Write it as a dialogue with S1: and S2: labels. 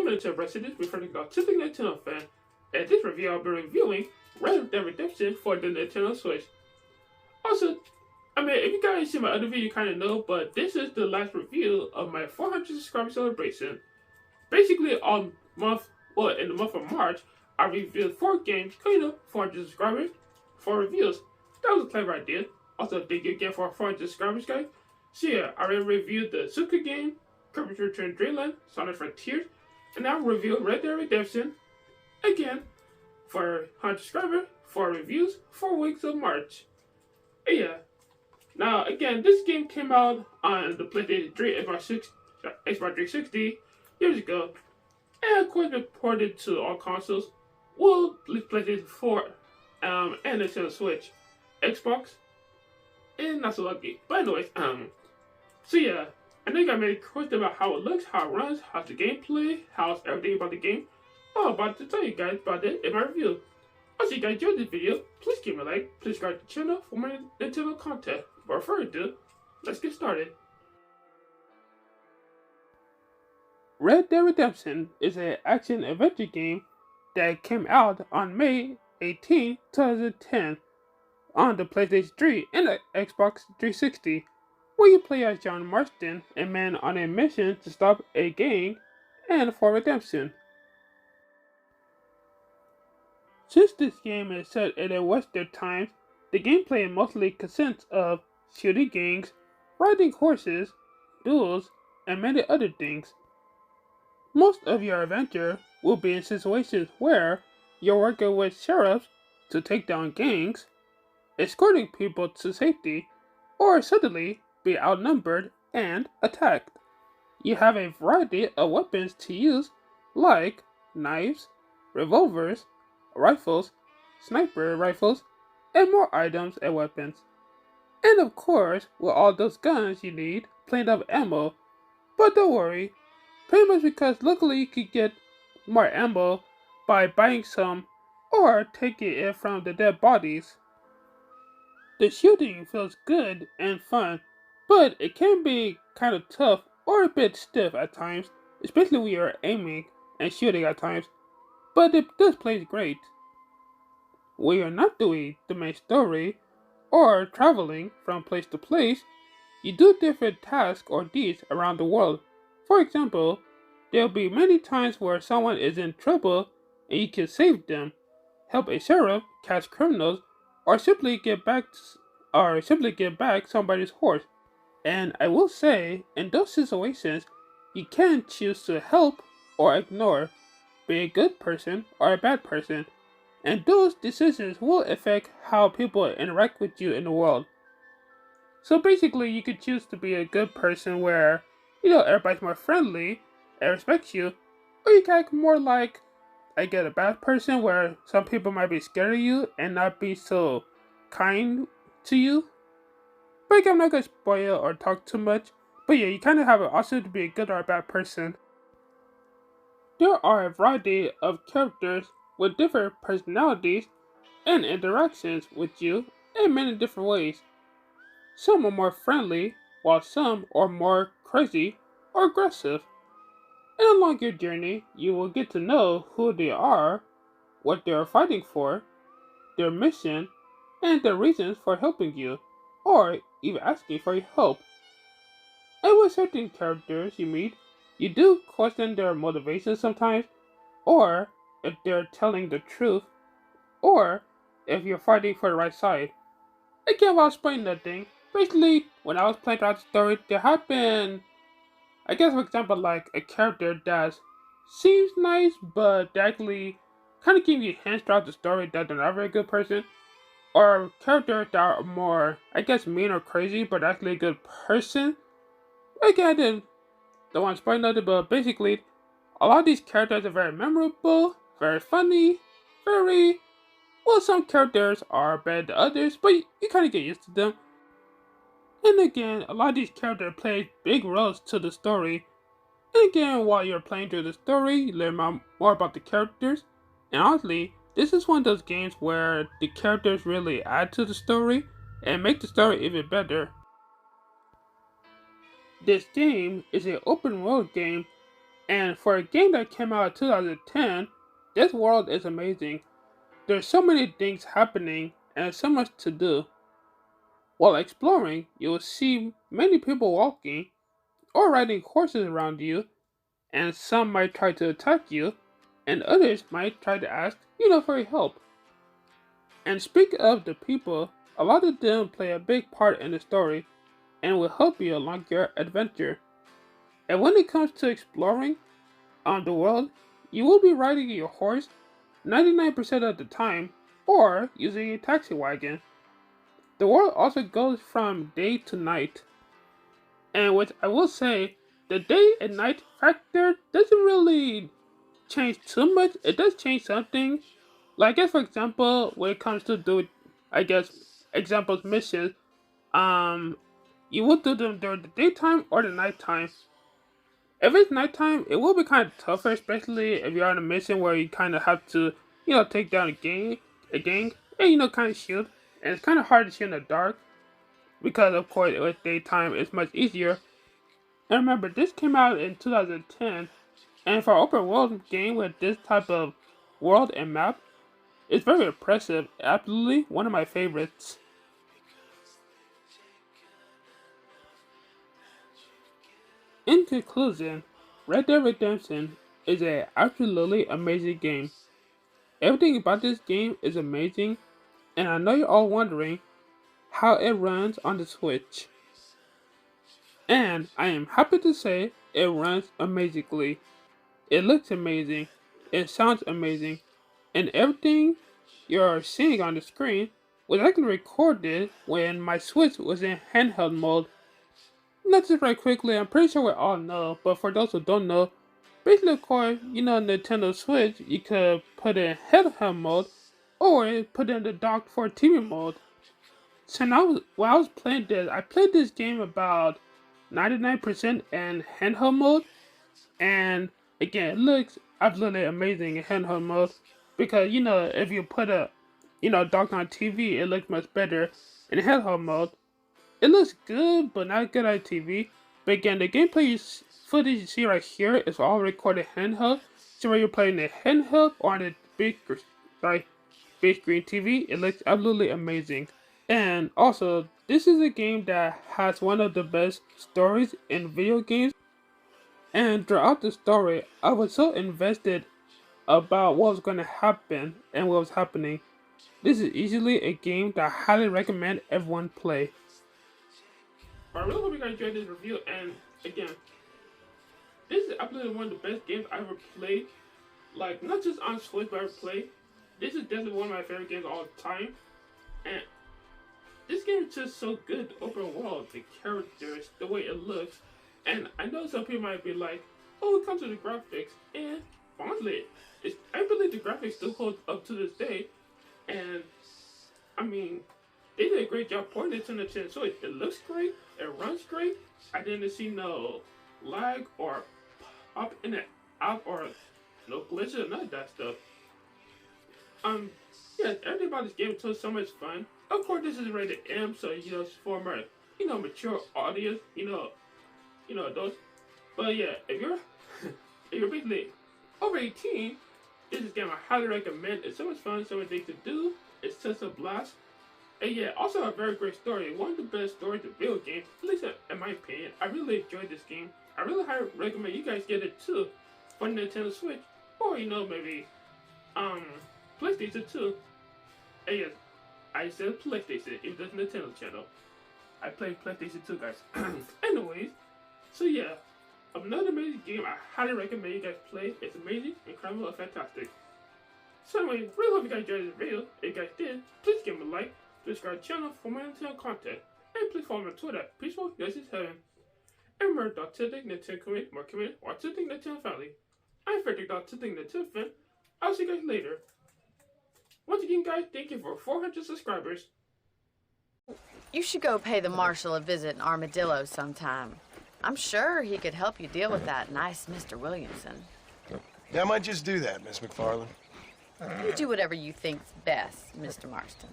S1: Nintendo Resident referring to Autistic Nintendo fan, and this review I'll be reviewing Red Dead Redemption for the Nintendo Switch. Also, if you guys see my other video, you kind of know, but this is the last review of my 400 subscriber celebration. Basically, in the month of March, I reviewed 4 games, 400 subscribers, 4 reviews. That was a clever idea. Also, thank you again for 400 subscribers, guys. So yeah, I already reviewed the Suka game, Kirby's Return Dreamland, Sonic Frontiers, and now review Red Dead Redemption again for 100 subscribers, 4 reviews, 4 weeks of March. And yeah. Now again, this game came out on the PlayStation 3, Xbox 360 years ago, and of course been ported to all consoles. Well, PlayStation 4, and Nintendo Switch, Xbox, and not so lucky. But anyways, so yeah, I know you got many questions about how it looks, how it runs, how's the gameplay, how's everything about the game. I'm about to tell you guys about it in my review. Also, if you guys enjoyed this video, please give me a like, please subscribe to the channel for more Nintendo content. But before we do, let's get started. Red Dead Redemption is an action-adventure game that came out on May 18, 2010 on the PlayStation 3 and the Xbox 360, where you play as John Marston, a man on a mission to stop a gang and for redemption. Since this game is set in a Western times, the gameplay mostly consists of shooting gangs, riding horses, duels, and many other things. Most of your adventure will be in situations where you're working with sheriffs to take down gangs, escorting people to safety, or suddenly be outnumbered and attacked. You have a variety of weapons to use, like knives, revolvers, rifles, sniper rifles, and more items and weapons. And of course, with all those guns you need, plenty of ammo. But don't worry, pretty much because luckily you can get more ammo by buying some or taking it from the dead bodies. The shooting feels good and fun, but it can be kind of tough or a bit stiff at times, especially when you're aiming and shooting at times, but it does play great. When you're not doing the main story or traveling from place to place, you do different tasks or deeds around the world. For example, there'll be many times where someone is in trouble and you can save them, help a sheriff catch criminals, or simply get back somebody's horse. And I will say, in those situations, you can choose to help or ignore, be a good person or a bad person, and those decisions will affect how people interact with you in the world. So basically, you could choose to be a good person where, everybody's more friendly and respects you, or you can act more like, a bad person where some people might be scared of you and not be so kind to you. But I'm not gonna spoil or talk too much, but yeah, you kind of have an option to be a good or a bad person. There are a variety of characters with different personalities and interactions with you in many different ways. Some are more friendly, while some are more crazy or aggressive. And along your journey, you will get to know who they are, what they are fighting for, their mission, and their reasons for helping you, or even asking for your help. And with certain characters you meet, you do question their motivations sometimes, or if they're telling the truth, or if you're fighting for the right side. Again, while explaining that thing, basically, when I was playing throughout the story, there have been, for example, like a character that seems nice, but they actually kind of give you hints throughout the story that they're not a very good person, or characters that are more, mean or crazy, but actually a good person. Again, I don't want to spoil nothing, but basically, a lot of these characters are very memorable, very funny, some characters are better than others, but you kind of get used to them. And again, a lot of these characters play big roles to the story. And again, while you're playing through the story, you learn more about the characters. And honestly, this is one of those games where the characters really add to the story and make the story even better. This game is an open world game And for a game that came out in 2010, this world is amazing. There's so many things happening and so much to do. While exploring, you will see many people walking or riding horses around you, and some might try to attack you, and others might try to ask, for your help. And speak of the people, a lot of them play a big part in the story and will help you along your adventure. And when it comes to exploring on the world, you will be riding your horse 99% of the time or using a taxi wagon. The world also goes from day to night. And what I will say, the day and night factor doesn't really change too much. It does change something. Like, I guess, for example, when it comes to examples missions, um, you will do them during the daytime or the nighttime. If it's nighttime, it will be kind of tougher, especially if you're on a mission where you kind of have to, take down a gang, and kind of shoot. And it's kind of hard to shoot in the dark because, of course, with daytime, it's much easier. And remember, this came out in 2010, and for an open world game with this type of world and map, it's very impressive. Absolutely one of my favorites. In conclusion, Red Dead Redemption is an absolutely amazing game. Everything about this game is amazing, and I know you're all wondering how it runs on the Switch. And I am happy to say it runs amazingly. It looks amazing, it sounds amazing, and everything you're seeing on the screen was actually recorded when my Switch was in handheld mode. Not just right quickly, I'm pretty sure we all know, but for those who don't know, basically, of course, Nintendo Switch, you could put it in handheld mode or put it in the dock for TV mode. So now, while I was playing this, I played this game about 99% in handheld mode, and again, it looks absolutely amazing in handheld mode because if you put a dock on TV, it looks much better in handheld mode. It looks good, but not good on TV. But again, the gameplay footage you see right here is all recorded handheld. So whether you're playing the handheld or on the big screen TV, it looks absolutely amazing. And also, this is a game that has one of the best stories in video games. And throughout the story, I was so invested about what was going to happen and what was happening. This is easily a game that I highly recommend everyone play. But I really hope you guys enjoyed this review, and again, this is absolutely one of the best games I ever played. Like, not just on Switch, but I ever played. This is definitely one of my favorite games of all time. And this game is just so good. The open world, the characters, the way it looks. And I know some people might be like, oh, it comes to the graphics. And honestly, I believe the graphics still hold up to this day. And, I mean, they did a great job porting it to Nintendo Switch. It looks great. It runs great. I didn't see no lag or pop in and out or no glitches or none of that stuff. Yeah, everything about this game is so much fun. Of course, this is rated M, so it's for more, mature audience, those. But yeah, if you're if you're basically over 18, this is a game I highly recommend. It's so much fun, so many things to do. It's just a blast. And yeah, also a very great story. One of the best stories of video games, at least in my opinion. I really enjoyed this game. I really highly recommend you guys get it too for Nintendo Switch, or maybe PlayStation 2. And yes, I said PlayStation, it's just Nintendo channel. I play PlayStation 2, guys. Anyways, so yeah, another amazing game I highly recommend you guys play. It's amazing, incredible, and fantastic. So anyway, really hope you guys enjoyed this video. If you guys did, please give me a like, subscribe to the channel for more Nintendo content, and please follow me on Twitter at Peaceful Justice Heaven. And remember, Nintendo community, more community, or Nintendo family. I'm Frederick, Nintendo fan. I'll see you guys later. Once again, guys, thank you for 400 subscribers.
S2: You should go pay the Marshal a visit in Armadillo sometime. I'm sure he could help you deal with that nice Mr. Williamson.
S3: Yeah, I might just do that, Miss McFarland.
S2: You do whatever you think's best, Mr. Marston.